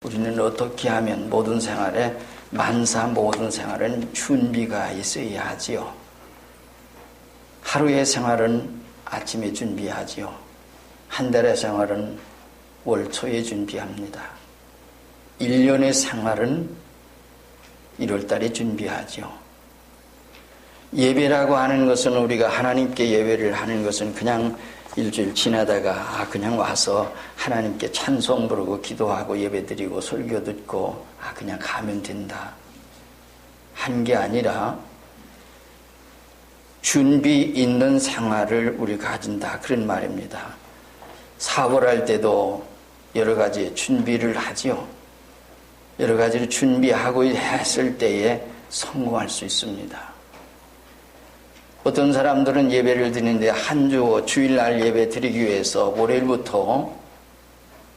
우리는 어떻게 하면 모든 생활에 만사 모든 생활은 준비가 있어야 하지요. 하루의 생활은 아침에 준비하지요. 한 달의 생활은 월초에 준비합니다. 1년의 생활은 1월달에 준비하지요. 예배라고 하는 것은 우리가 하나님께 예배를 하는 것은 그냥 일주일 지나다가 그냥 와서 하나님께 찬송 부르고 기도하고 예배드리고 설교 듣고 그냥 가면 된다 한 게 아니라 준비 있는 생활을 우리가 가진다 그런 말입니다. 사업을 할 때도 여러 가지 준비를 하지요. 여러 가지를 준비하고 했을 때에 성공할 수 있습니다. 어떤 사람들은 예배를 드리는데 한 주 주일날 예배 드리기 위해서 월요일부터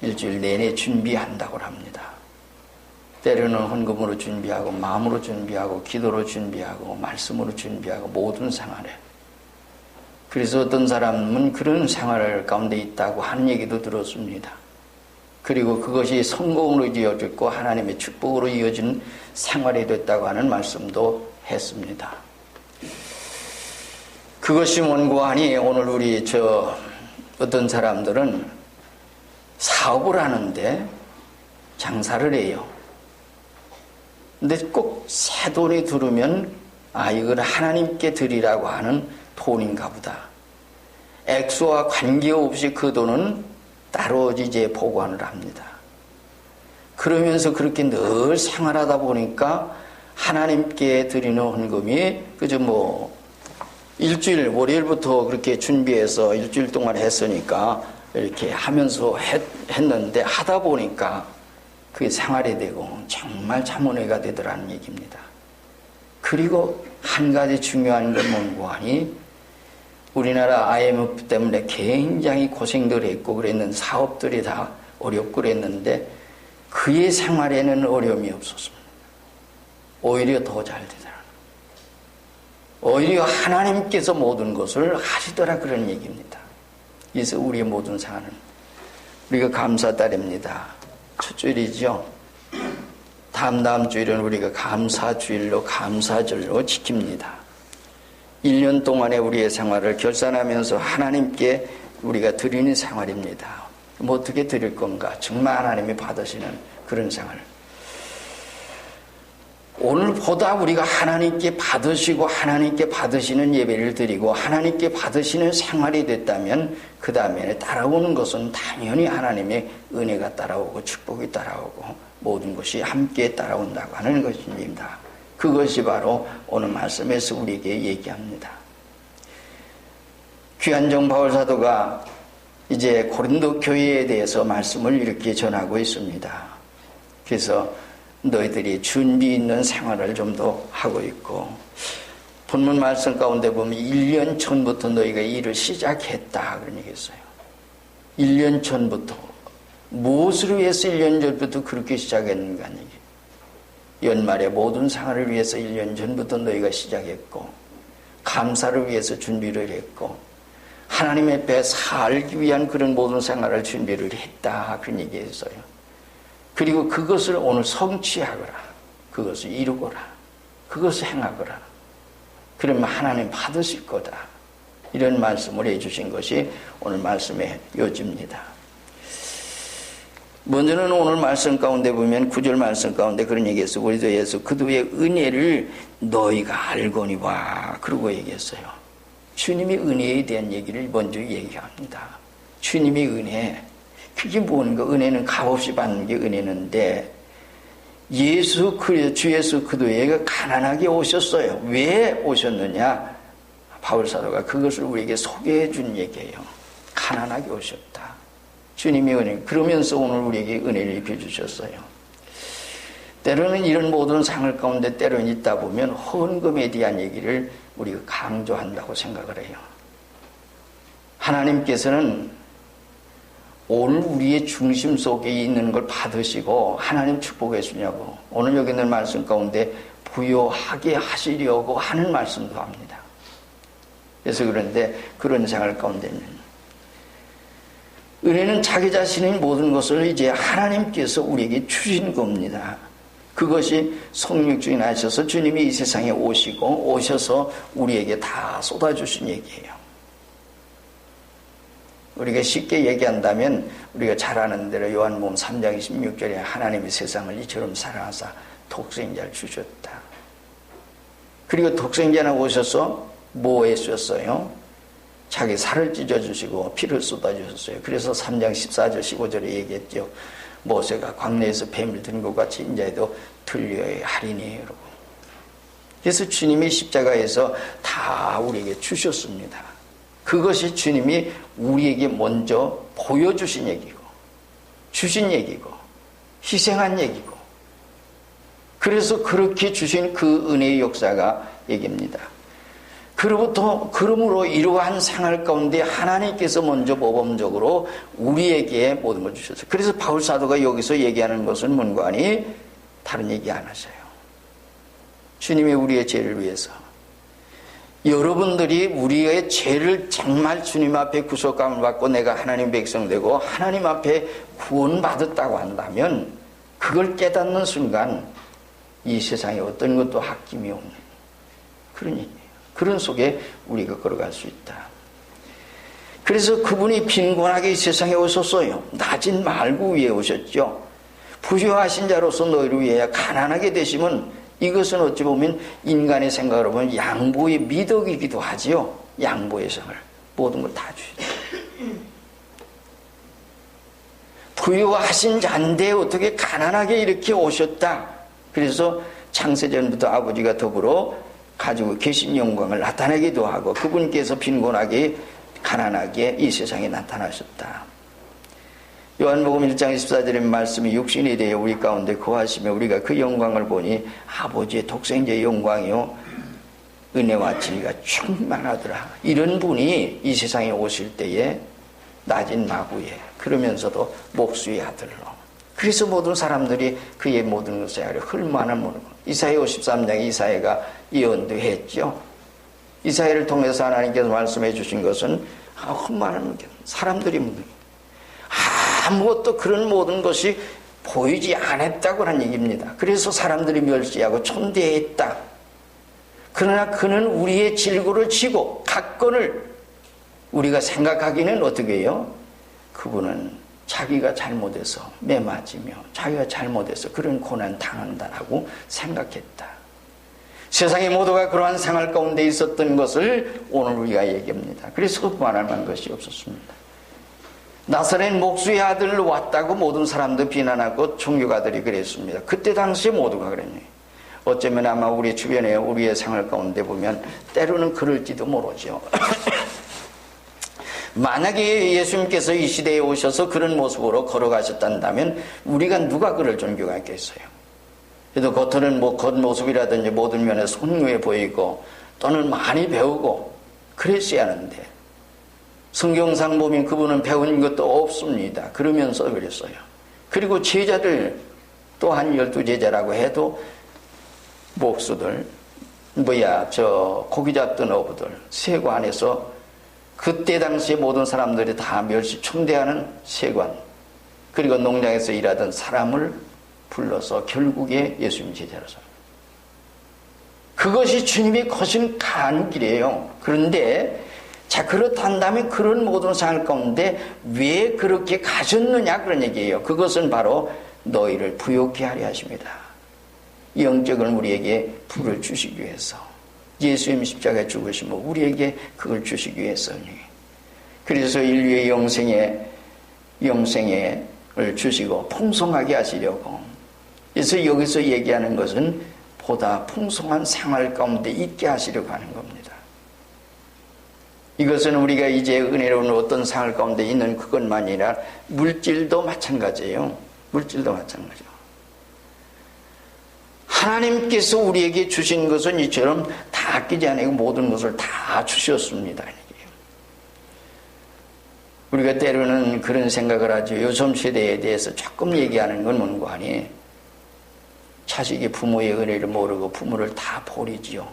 일주일 내내 준비한다고 합니다. 때로는 헌금으로 준비하고 마음으로 준비하고 기도로 준비하고 말씀으로 준비하고 모든 생활에. 그래서 어떤 사람은 그런 생활 가운데 있다고 하는 얘기도 들었습니다. 그리고 그것이 성공으로 이어졌고 하나님의 축복으로 이어진 생활이 됐다고 하는 말씀도 했습니다. 그것이 원고하니 오늘 우리 어떤 사람들은 사업을 하는데 장사를 해요. 근데 꼭 새 돈이 들으면 이걸 하나님께 드리라고 하는 돈인가 보다. 액수와 관계없이 그 돈은 따로 이제 보관을 합니다. 그러면서 그렇게 늘 생활하다 보니까 하나님께 드리는 헌금이 일주일 월요일부터 그렇게 준비해서 일주일 동안 했으니까 이렇게 하면서 했는데 하다 보니까 그게 생활이 되고 정말 자문회가 되더라는 얘기입니다. 그리고 한 가지 중요한 건 뭔고하니 우리나라 IMF 때문에 굉장히 고생들 했고 그랬는데 사업들이 다 어렵고 그랬는데 그의 생활에는 어려움이 없었습니다. 오히려 더 잘 되더라. 오히려 하나님께서 모든 것을 하시더라 그런 얘기입니다. 그래서 우리의 모든 생활은 우리가 감사달입니다. 첫 주일이죠. 다음 주일은 우리가 감사주일로 감사절로 지킵니다. 1년 동안의 우리의 생활을 결산하면서 하나님께 우리가 드리는 생활입니다. 어떻게 드릴 건가? 정말 하나님이 받으시는 그런 생활. 오늘보다 우리가 하나님께 받으시고 하나님께 받으시는 예배를 드리고 하나님께 받으시는 생활이 됐다면 그 다음에 따라오는 것은 당연히 하나님의 은혜가 따라오고 축복이 따라오고 모든 것이 함께 따라온다고 하는 것입니다. 그것이 바로 오늘 말씀에서 우리에게 얘기합니다. 귀한정 바울사도가 이제 고린도 교회에 대해서 말씀을 이렇게 전하고 있습니다. 그래서 너희들이 준비 있는 생활을 좀 더 하고 있고 본문 말씀 가운데 보면 1년 전부터 너희가 일을 시작했다 그런 얘기했어요. 1년 전부터 무엇을 위해서 1년 전부터 그렇게 시작했는가 하는 얘기. 연말에 모든 생활을 위해서 1년 전부터 너희가 시작했고 감사를 위해서 준비를 했고 하나님 앞에 살기 위한 그런 모든 생활을 준비를 했다 그런 얘기했어요. 그리고 그것을 오늘 성취하거라. 그것을 이루거라. 그것을 행하거라. 그러면 하나님 받으실 거다. 이런 말씀을 해주신 것이 오늘 말씀의 요지입니다. 먼저는 오늘 말씀 가운데 보면 9절 말씀 가운데 그런 얘기했어요. 우리도 예수 그도의 은혜를 너희가 알거니와 그러고 얘기했어요. 주님의 은혜에 대한 얘기를 먼저 얘기합니다. 주님의 은혜. 그게 뭔가? 은혜는 값없이 받는 게 은혜인데 주 예수 그리스도가 가난하게 오셨어요. 왜 오셨느냐? 바울사도가 그것을 우리에게 소개해 준 얘기예요. 가난하게 오셨다. 주님의 은혜. 그러면서 오늘 우리에게 은혜를 입혀주셨어요. 때로는 이런 모든 상을 가운데 때로는 있다 보면 헌금에 대한 얘기를 우리가 강조한다고 생각을 해요. 하나님께서는 오늘 우리의 중심 속에 있는 걸 받으시고 하나님 축복해 주냐고 오늘 여기 있는 말씀 가운데 부요하게 하시려고 하는 말씀도 합니다. 그래서 그런데 그런 생활 가운데는 은혜는 자기 자신의 모든 것을 이제 하나님께서 우리에게 주신 겁니다. 그것이 성육주인 하셔서 주님이 이 세상에 오셔서 우리에게 다 쏟아주신 얘기예요. 우리가 쉽게 얘기한다면 우리가 잘 아는 대로 요한복음 3장 16절에 하나님이 세상을 이처럼 사랑하사 독생자를 주셨다. 그리고 독생자가 오셔서 뭐 했었어요? 자기 살을 찢어주시고 피를 쏟아주셨어요. 그래서 3장 14절 15절에 얘기했죠. 모세가 광야에서 뱀을 든 것 같이 인자에도 들려야 하리니 여러분. 그래서 주님이 십자가에서 다 우리에게 주셨습니다. 그것이 주님이 우리에게 먼저 보여주신 얘기고 주신 얘기고 희생한 얘기고, 그래서 그렇게 주신 그 은혜의 역사가 얘기입니다. 그러므로 이러한 생활 가운데 하나님께서 먼저 모범적으로 우리에게 모든 걸 주셨어요. 그래서 바울 사도가 여기서 얘기하는 것은 뭔가니 다른 얘기 안 하셔요. 주님이 우리의 죄를 위해서, 여러분들이 우리의 죄를 정말 주님 앞에 구속감을 받고 내가 하나님 백성 되고 하나님 앞에 구원받았다고 한다면 그걸 깨닫는 순간 이 세상에 어떤 것도 아낌이 없는 그런 얘기예요. 그런 속에 우리가 걸어갈 수 있다. 그래서 그분이 빈곤하게 이 세상에 오셨어요. 낮은 말구 위에 오셨죠. 부유하신 자로서 너희를 위해 가난하게 되시면, 이것은 어찌 보면 인간의 생각으로 보면 양보의 미덕이기도 하지요. 양보의 생을 모든 걸 다 주시죠. 부유하신 자인데 어떻게 가난하게 이렇게 오셨다. 그래서 창세전부터 아버지가 더불어 가지고 계신 영광을 나타내기도 하고 그분께서 빈곤하게 가난하게 이 세상에 나타나셨다. 요한복음 1장 14절의 말씀이 육신에 대해 우리 가운데 거하시며 우리가 그 영광을 보니 아버지의 독생자의 영광이요 은혜와 진리가 충만하더라. 이런 분이 이 세상에 오실 때에 낮은 마구에 그러면서도 목수의 아들로, 그래서 모든 사람들이 그의 모든 것에 아래 흘만한 모르고, 이사야 53장 이사야가 예언도 했죠. 이사야를 통해서 하나님께서 말씀해 주신 것은 흠만한 사람들이 아무것도 그런 모든 것이 보이지 않았다고 하는 얘기입니다. 그래서 사람들이 멸시하고 촌대했다. 그러나 그는 우리의 질고를 지고 각건을 우리가 생각하기는 어떻게 해요? 그분은 자기가 잘못해서 매맞으며 자기가 잘못해서 그런 고난 당한다라고 생각했다. 세상의 모두가 그러한 생활 가운데 있었던 것을 오늘 우리가 얘기합니다. 그래서 말할 만한 것이 없었습니다. 나사렛 목수의 아들 왔다고 모든 사람들 비난하고 종교가들이 그랬습니다. 그때 당시에 모두가 그랬네요. 어쩌면 아마 우리 주변에 우리의 생활 가운데 보면 때로는 그럴지도 모르죠. 만약에 예수님께서 이 시대에 오셔서 그런 모습으로 걸어가셨다면 우리가 누가 그럴 종교가 있겠어요? 그래도 겉으로는 겉모습이라든지 모든 면에서 훌륭해 보이고 또는 많이 배우고 그랬어야 하는데 성경상 보면 그분은 배운 것도 없습니다. 그러면서 그랬어요. 그리고 제자들 또한 12제자라고 해도 목수들, 고기 잡던 어부들, 세관에서 그때 당시에 모든 사람들이 다 멸시 총대하는 세관, 그리고 농장에서 일하던 사람을 불러서 결국에 예수님 제자로서, 그것이 주님이 거신 간 길이에요. 그런데 자, 그렇단다면 그런 모든 생활 가운데 왜 그렇게 가셨느냐 그런 얘기예요. 그것은 바로 너희를 부욕케 하려 하십니다. 영적을 우리에게 부를 주시기 위해서, 예수님 십자가에 죽으시면 우리에게 그걸 주시기 위해서니, 그래서 인류의 영생을 주시고 풍성하게 하시려고. 그래서 여기서 얘기하는 것은 보다 풍성한 생활 가운데 있게 하시려고 하는 겁니다. 이것은 우리가 이제 은혜로운 어떤 생활 가운데 있는 그것만이 아니라 물질도 마찬가지예요. 물질도 마찬가지죠. 하나님께서 우리에게 주신 것은 이처럼 다 아끼지 않고 모든 것을 다 주셨습니다. 우리가 때로는 그런 생각을 하죠. 요즘 세대에 대해서 조금 얘기하는 건 뭔가 하니, 자식이 부모의 은혜를 모르고 부모를 다 버리지요.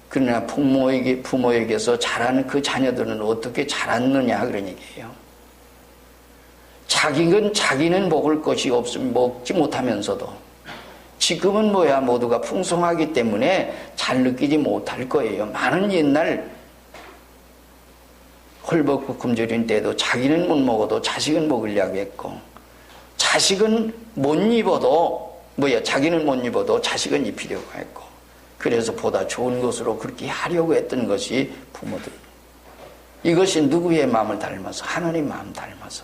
그러나 부모에게서 자란 그 자녀들은 어떻게 자랐느냐 그런 얘기예요. 자기는 먹을 것이 없으면 먹지 못하면서도 지금은 모두가 풍성하기 때문에 잘 느끼지 못할 거예요. 많은 옛날 헐벗고 굶주린 때도 자기는 못 먹어도 자식은 먹으려고 했고, 자식은 못 입어도 자기는 못 입어도 자식은 입히려고 했고, 그래서 보다 좋은 것으로 그렇게 하려고 했던 것이 부모들. 이것이 누구의 마음을 닮아서? 하나님 마음 닮아서.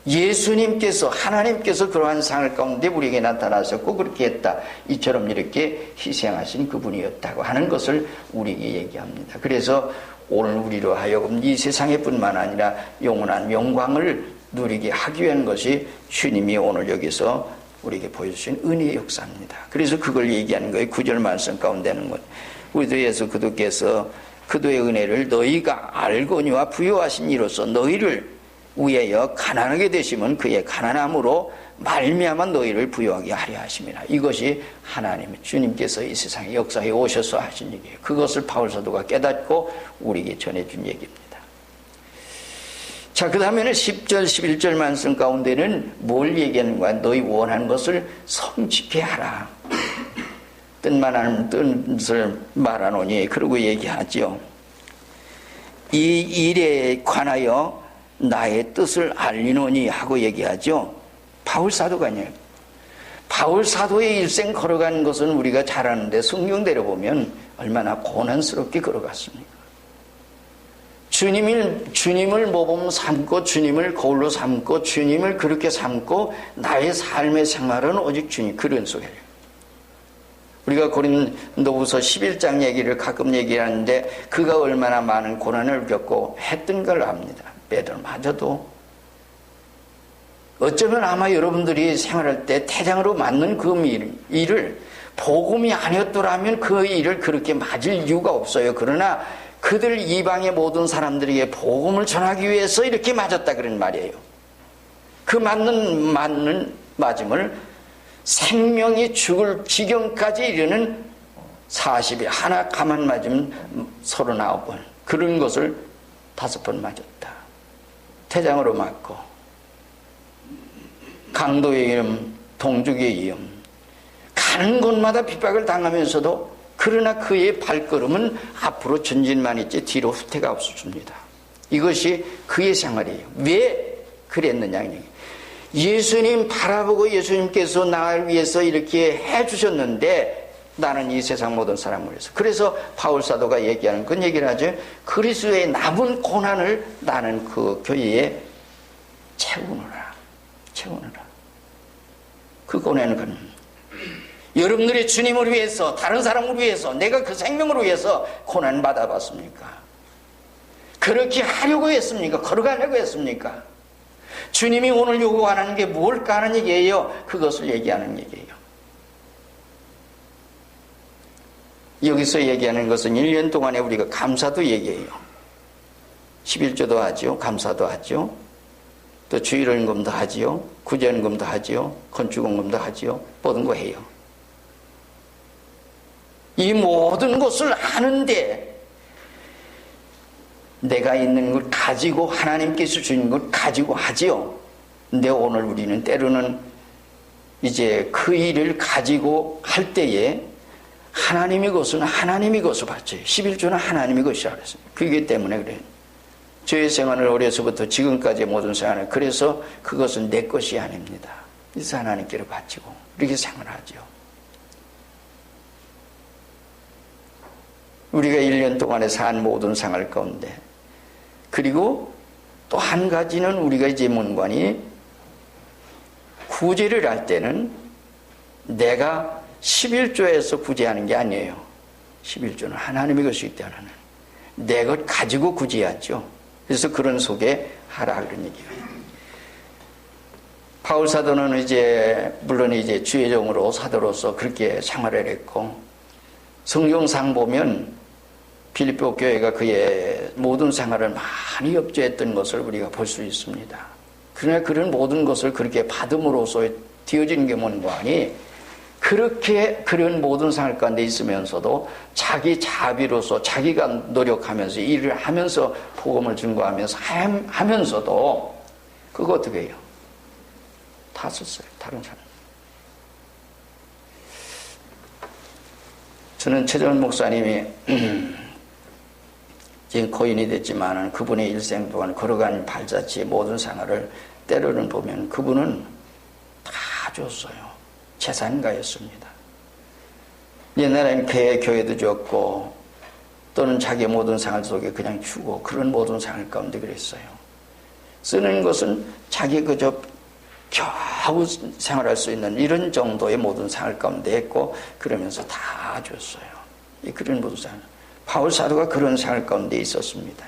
하나님께서 그러한 상을 가운데 우리에게 나타나셨고 그렇게 했다. 이처럼 이렇게 희생하신 그분이었다고 하는 것을 우리에게 얘기합니다. 그래서 오늘 우리로 하여금 이 세상에 뿐만 아니라 영원한 영광을 누리게 하기 위한 것이 주님이 오늘 여기서 우리에게 보여주신 은혜의 역사입니다. 그래서 그걸 얘기하는 거예요. 9절 말씀 가운데는 것. 우리도 예수 그도께서 그도의 은혜를 너희가 알거니와 부요하신 이로써 너희를 위하여 가난하게 되시면 그의 가난함으로 말미암아 너희를 부요하게 하려 하심이라. 이것이 하나님 주님께서 이 세상에 역사에 오셔서 하신 얘기예요. 그것을 바울 사도가 깨닫고 우리에게 전해준 얘기입니다. 자, 그 다음에는 10절 11절 말씀 가운데는 뭘 얘기하는 거야? 너희 원하는 것을 성취케 하라. 뜻만한 뜻을 말하노니 그러고 얘기하죠. 이 일에 관하여 나의 뜻을 알리노니 하고 얘기하죠. 바울 사도가 아니에요. 바울 사도의 일생 걸어간 것은 우리가 잘 아는데 성경대로 보면 얼마나 고난스럽게 걸어갔습니까? 주님을 모범 삼고 주님을 거울로 삼고 주님을 그렇게 삼고 나의 삶의 생활은 오직 주님, 그런 속에요. 우리가 고린도후서 11장 얘기를 가끔 얘기하는데 그가 얼마나 많은 고난을 겪고 했던 걸 압니다. 베드로마저도 어쩌면 아마 여러분들이 생활할 때 태장으로 맞는 그 일을 복음이 아니었더라면 그 일을 그렇게 맞을 이유가 없어요. 그러나 그들 이방의 모든 사람들에게 복음을 전하기 위해서 이렇게 맞았다 그런 말이에요. 그 맞는 맞음을 생명이 죽을 지경까지 이르는 40일 하나 가만 맞으면 39번 그런 것을 5번 맞았다. 태장으로 맞고 강도의 이름, 동족의 이름, 가는 곳마다 핍박을 당하면서도 그러나 그의 발걸음은 앞으로 전진만 있지 뒤로 후퇴가 없었습니다. 이것이 그의 생활이에요. 왜 그랬느냐. 예수님 바라보고 예수님께서 나를 위해서 이렇게 해주셨는데 나는 이 세상 모든 사람을 위해서. 그래서 바울 사도가 얘기하는 그 얘기를 하죠. 그리스도의 남은 고난을 나는 그 교회에 채우느라. 그 고난은 여러분들이 주님을 위해서 다른 사람을 위해서 내가 그 생명을 위해서 고난 받아봤습니까? 그렇게 하려고 했습니까? 걸어가려고 했습니까? 주님이 오늘 요구하는 게 뭘까 하는 얘기예요. 그것을 얘기하는 얘기예요. 여기서 얘기하는 것은 1년 동안에 우리가 감사도 얘기해요. 11조도 하죠. 감사도 하죠. 또 주일연금도 하지요. 구제연금도 하지요. 건축원금도 하지요. 모든 거 해요. 이 모든 것을 하는데 내가 있는 걸 가지고 하나님께서 주신 걸 가지고 하지요. 근데 오늘 우리는 때로는 이제 그 일을 가지고 할 때에 하나님의 것은 하나님의 것을 받죠. 11조는 하나님의 것이라고 그랬습니다. 그렇기 때문에 그래요. 저의 생활을 어려서부터 지금까지의 모든 생활을 그래서 그것은 내 것이 아닙니다. 그래서 하나님께로 바치고 이렇게 생활하죠. 우리가 1년 동안에 산 모든 생활 가운데 그리고 또 한 가지는 우리가 이제 문관이 구제를 할 때는 내가 11조에서 구제하는 게 아니에요. 11조는 하나님의 것이기 때문에 내 것 가지고 구제하죠. 그래서 그런 속에 하라 그런 얘기예요. 바울 사도는 이제 물론 이제 주의 종으로 사도로서 그렇게 생활을 했고 성경상 보면 빌립보 교회가 그의 모든 생활을 많이 협조했던 것을 우리가 볼 수 있습니다. 그러나 그런 모든 것을 그렇게 받음으로써 되어지는 게 뭔가 하니 그렇게 그런 모든 생활 가운데 있으면서도 자기 자비로서 자기가 노력하면서 일을 하면서 복음을 증거하면서 하면서도 그거 어떻게 해요? 다 썼어요. 다른 사람. 저는 최정원 목사님이 지금 고인이 됐지만 그분의 일생 동안 걸어간 발자취의 모든 생활을 때로는 보면 그분은 다 줬어요. 재산가였습니다. 옛날에는 교회도 줬고 또는 자기의 모든 생활 속에 그냥 주고 그런 모든 생활 가운데 그랬어요. 쓰는 것은 자기 그저 겨우 생활할 수 있는 이런 정도의 모든 생활 가운데 했고 그러면서 다 줬어요. 그런 모든 생활. 바울 사도가 그런 생활 가운데 있었습니다.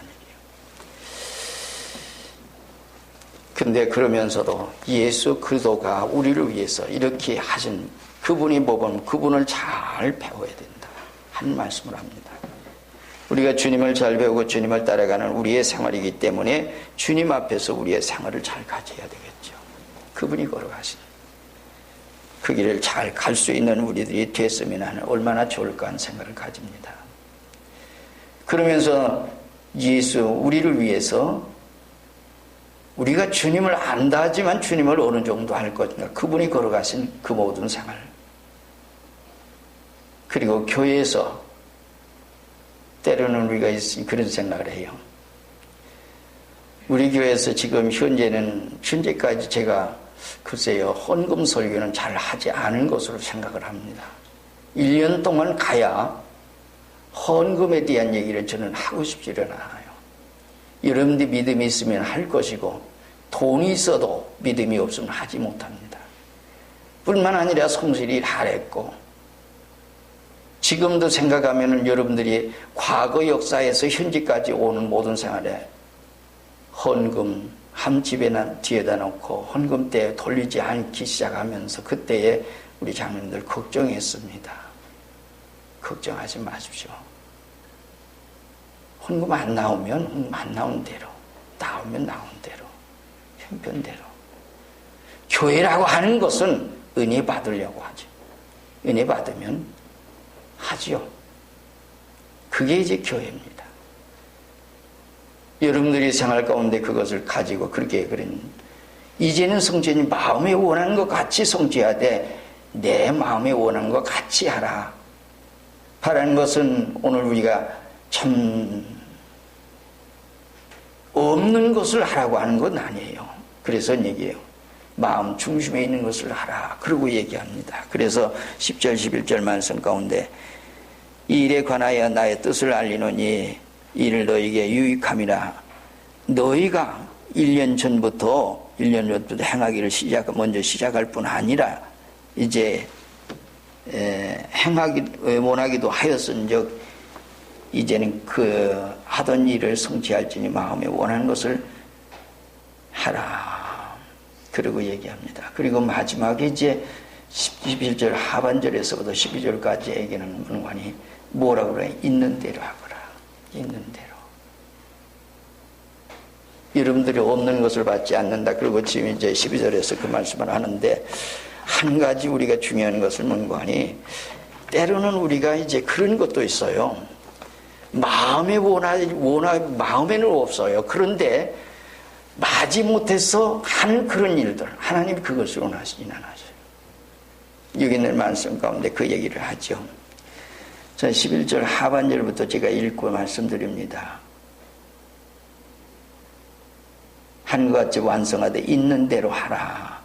근데 그러면서도 예수 그리스도가 우리를 위해서 이렇게 하신 그분이 모범, 그분을 잘 배워야 된다 하는 말씀을 합니다. 우리가 주님을 잘 배우고 주님을 따라가는 우리의 생활이기 때문에 주님 앞에서 우리의 생활을 잘 가져야 되겠죠. 그분이 걸어가신 그 길을 잘 갈 수 있는 우리들이 됐으면 하는 얼마나 좋을까 하는 생각을 가집니다. 그러면서 예수 우리를 위해서 우리가 주님을 안다 하지만 주님을 어느 정도 할 것인가 그분이 걸어가신 그 모든 생활 그리고 교회에서 때로는 우리가 그런 생각을 해요. 우리 교회에서 지금 현재까지 제가 글쎄요 헌금 설교는 잘 하지 않은 것으로 생각을 합니다. 1년 동안 가야 헌금에 대한 얘기를 저는 하고 싶지는 않아요. 여러분들이 믿음이 있으면 할 것이고 돈이 있어도 믿음이 없으면 하지 못합니다. 뿐만 아니라 성실히 잘했고 지금도 생각하면 여러분들이 과거 역사에서 현재까지 오는 모든 생활에 헌금 한 집에나 뒤에다 놓고 헌금 때 돌리지 않기 시작하면서 그때에 우리 장로님들 걱정했습니다. 걱정하지 마십시오. 헌금 안 나오면 헌금 안 나온 대로 나오면 나온 대로 형편대로 교회라고 하는 것은 은혜 받으려고 하죠. 은혜 받으면 하지요. 그게 이제 교회입니다. 여러분들이 생활 가운데 그것을 가지고 그렇게 그런 이제는 성전이 마음에 원하는 것 같이 성취해야 돼. 내 마음에 원하는 것 같이 하라. 바라는 것은 오늘 우리가 참 없는 것을 하라고 하는 건 아니에요. 그래서 얘기해요. 마음 중심에 있는 것을 하라. 그러고 얘기합니다. 그래서 10절 11절 말씀 가운데 이 일에 관하여 나의 뜻을 알리노니 이를 너에게 유익함이라. 너희가 1년 전부터 행하기를 먼저 시작할 뿐 아니라 이제 원하기도 하였은즉 이제는 그 하던 일을 성취할지니 마음에 원하는 것을 하라. 그러고 얘기합니다. 그리고 마지막에 이제 11절 하반절에서부터 12절까지 얘기하는 문관이 뭐라고 그래? 있는 대로 하거라. 있는 대로. 여러분들이 없는 것을 받지 않는다. 그리고 지금 이제 12절에서 그 말씀을 하는데 한 가지 우리가 중요한 것을 문관이 때로는 우리가 이제 그런 것도 있어요. 마음에는 없어요. 그런데 마지못해서 하는 그런 일들 하나님이 그것을 원하시진 않으세요. 여기 있는 말씀 가운데 그 얘기를 하죠. 자, 11절 하반절부터 제가 읽고 말씀드립니다. 한것 같이 완성하되 있는 대로 하라.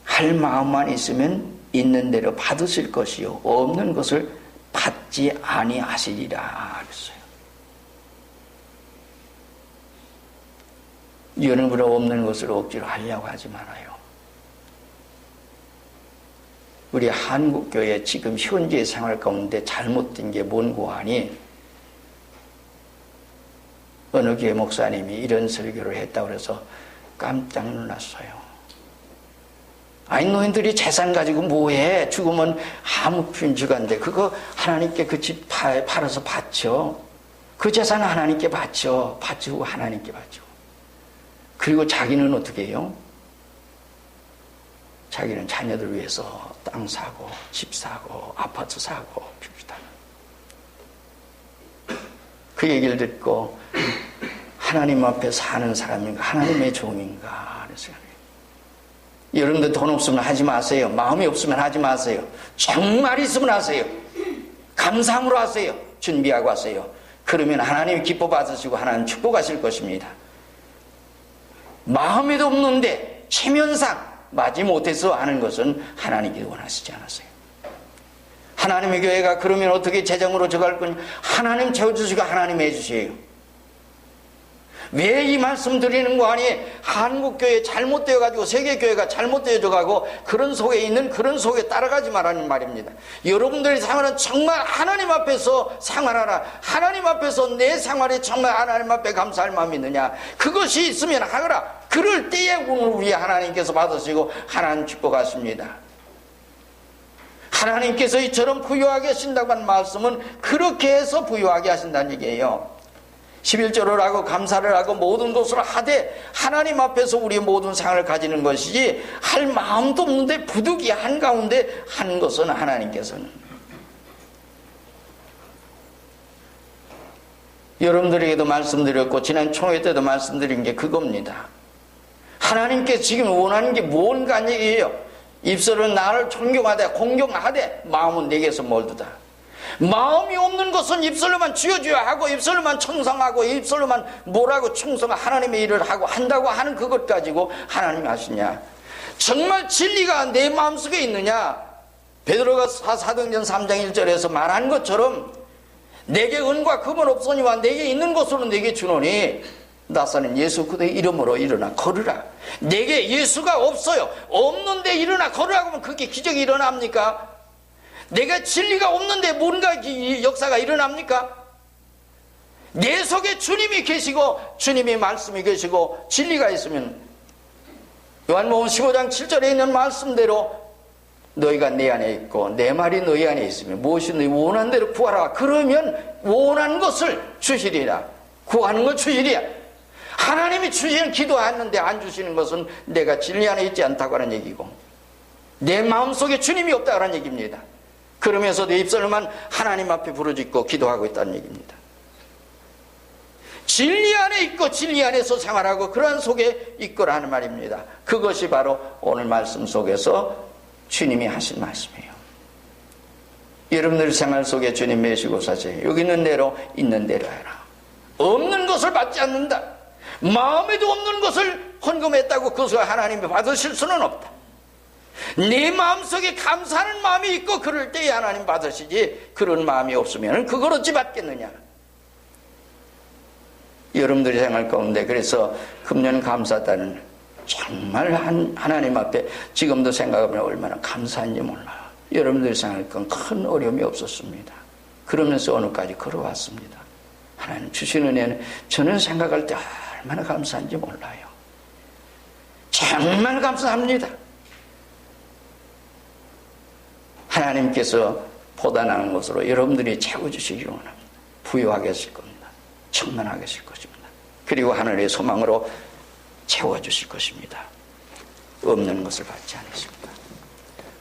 할 마음만 있으면 있는 대로 받으실 것이요 없는 것을 받지 아니하시리라 그랬어요. 여러분은 없는 것을 억지로 하려고 하지 말아요. 우리 한국교회 지금 현재 생활 가운데 잘못된 게 뭔고 하니 어느 교회 목사님이 이런 설교를 했다고 해서 깜짝 놀랐어요. 아니 너희들이 재산 가지고 뭐해? 죽으면 아무 빈주간데 그거 하나님께 그 집 팔아서 바쳐. 그 재산 하나님께 바쳐. 바치고 하나님께 바쳐. 그리고 자기는 어떻게 해요? 자기는 자녀들 위해서 땅 사고 집 사고 아파트 사고 비슷한 그 얘기를 듣고 하나님 앞에 사는 사람인가 하나님의 종인가 그래서 여러분들 돈 없으면 하지 마세요. 마음이 없으면 하지 마세요. 정말 있으면 하세요. 감사함으로 하세요. 준비하고 하세요. 그러면 하나님 기뻐 받으시고 하나님 축복하실 것입니다. 마음에도 없는데 체면상 마지못해서 하는 것은 하나님께서 원하시지 않았어요. 하나님의 교회가 그러면 어떻게 재정으로 저갈 거냐? 하나님 채워주시고 하나님 해주세요. 왜 이 말씀 드리는 거 아니? 한국교회 잘못되어가지고 세계교회가 잘못되어져가고 그런 속에 있는 그런 속에 따라가지 말라는 말입니다. 여러분들의 생활은 정말 하나님 앞에서 생활하라. 하나님 앞에서 내 생활이 정말 하나님 앞에 감사할 마음이 있느냐? 그것이 있으면 하거라. 그럴 때에 오늘 우리 하나님께서 받으시고 하나님 축복하십니다. 하나님께서 이처럼 부유하게 하신다고 한 말씀은 그렇게 해서 부유하게 하신다는 얘기예요. 11조를 하고 감사를 하고 모든 것을 하되 하나님 앞에서 우리의 모든 상을 가지는 것이지 할 마음도 없는데 부득이 한가운데 하는 것은 하나님께서는 여러분들에게도 말씀드렸고 지난 총회 때도 말씀드린 게 그겁니다. 하나님께 지금 원하는 게 뭔가 하는 얘기예요. 입술은 나를 존경하되 공경하되 마음은 내게서 멀두다. 마음이 없는 것은 입술로만 쥐어줘야 하고 입술로만 청성하고 입술로만 뭐라고 충성하고 하나님의 일을 하고 한다고 하는 그것 가지고 하나님이 하시냐? 정말 진리가 내 마음속에 있느냐? 베드로가 사도행전 3장 1절에서 말한 것처럼 내게 은과 금은 없으니와 내게 있는 것으로 내게 주노니 나사는 예수 그의 이름으로 일어나 걸으라. 내게 예수가 없어요. 없는데 일어나 걸으라고 하면 그게 기적이 일어납니까? 내가 진리가 없는데 뭔가 역사가 일어납니까? 내 속에 주님이 계시고 주님의 말씀이 계시고 진리가 있으면 요한복음 15장 7절에 있는 말씀대로 너희가 내 안에 있고 내 말이 너희 안에 있으면 무엇이 너희 원하는 대로 구하라. 그러면 원하는 것을 주시리라. 구하는 걸 주시리라. 하나님이 주시는 기도하는데 안 주시는 것은 내가 진리 안에 있지 않다고 하는 얘기고 내 마음속에 주님이 없다고 하는 얘기입니다. 그러면서 내 입술로만 하나님 앞에 부르짖고 기도하고 있다는 얘기입니다. 진리 안에 있고 진리 안에서 생활하고 그러한 속에 있거라 하는 말입니다. 그것이 바로 오늘 말씀 속에서 주님이 하신 말씀이에요. 여러분들 생활 속에 주님 매시고 사세요. 여기 있는 대로 있는 대로 해라. 없는 것을 받지 않는다. 마음에도 없는 것을 헌금했다고 그것을 하나님이 받으실 수는 없다. 내 마음속에 감사하는 마음이 있고 그럴 때에 하나님 받으시지 그런 마음이 없으면 그걸 어찌 받겠느냐. 여러분들의 생활 가운데 그래서 금년 감사단은 정말 하나님 앞에 지금도 생각하면 얼마나 감사한지 몰라요. 여러분들의 생활 가운데 큰 어려움이 없었습니다. 그러면서 오늘까지 걸어왔습니다. 하나님 주시는 은혜는 저는 생각할 때 얼마나 감사한지 몰라요. 정말 감사합니다. 하나님께서 보다 나은 것으로 여러분들이 채워주시기 원합니다. 부유하게 하실 겁니다. 충만하게 하실 것입니다. 그리고 하늘의 소망으로 채워주실 것입니다. 없는 것을 받지 않으십니다.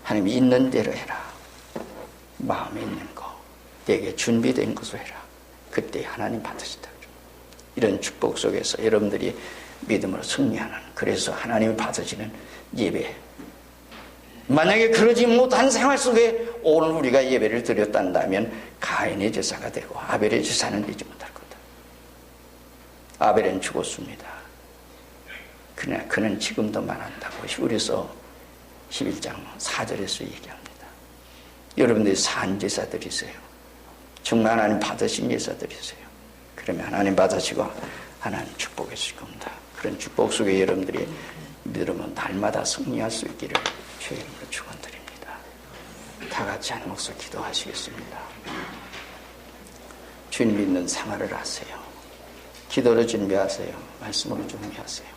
하나님이 있는 대로 해라. 마음에 있는 거, 내게 준비된 것을 해라. 그때 하나님 받으시다. 이런 축복 속에서 여러분들이 믿음으로 승리하는, 그래서 하나님이 받으시는 예배, 만약에 그러지 못한 생활 속에 오늘 우리가 예배를 드렸단다면 가인의 제사가 되고 아벨의 제사는 되지 못할 거다. 아벨은 죽었습니다. 그러나 그는 지금도 말한다고 히브리서 11장 4절에서 얘기합니다. 여러분들이 산 제사들이세요. 정말 하나님 받으신 제사들이세요. 그러면 하나님 받으시고 하나님 축복해 주실 겁니다. 그런 축복 속에 여러분들이 믿으면 날마다 승리할 수 있기를 주의 이름으로 축원드립니다. 다 같이 한 목소리 기도하시겠습니다. 주님 믿는 생활을 하세요. 기도를 준비하세요. 말씀으로 준비하세요.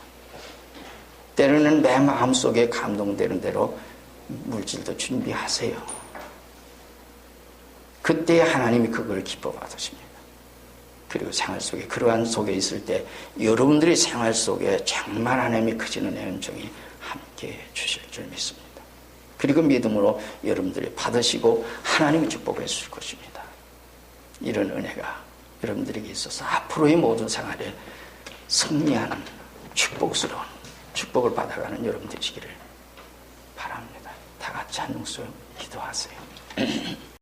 때로는 내 마음속에 감동되는 대로 물질도 준비하세요. 그때 하나님이 그걸 기뻐 받으십니다. 그리고 생활 속에 그러한 속에 있을 때 여러분들의 생활 속에 정말 하나님이 크시는 은총이 함께 주실 줄 믿습니다. 그리고 믿음으로 여러분들이 받으시고 하나님이 축복해 주실 것입니다. 이런 은혜가 여러분들에게 있어서 앞으로의 모든 생활에 승리하는 축복스러운 축복을 받아가는 여러분 되시기를 찬송송 기도하세요.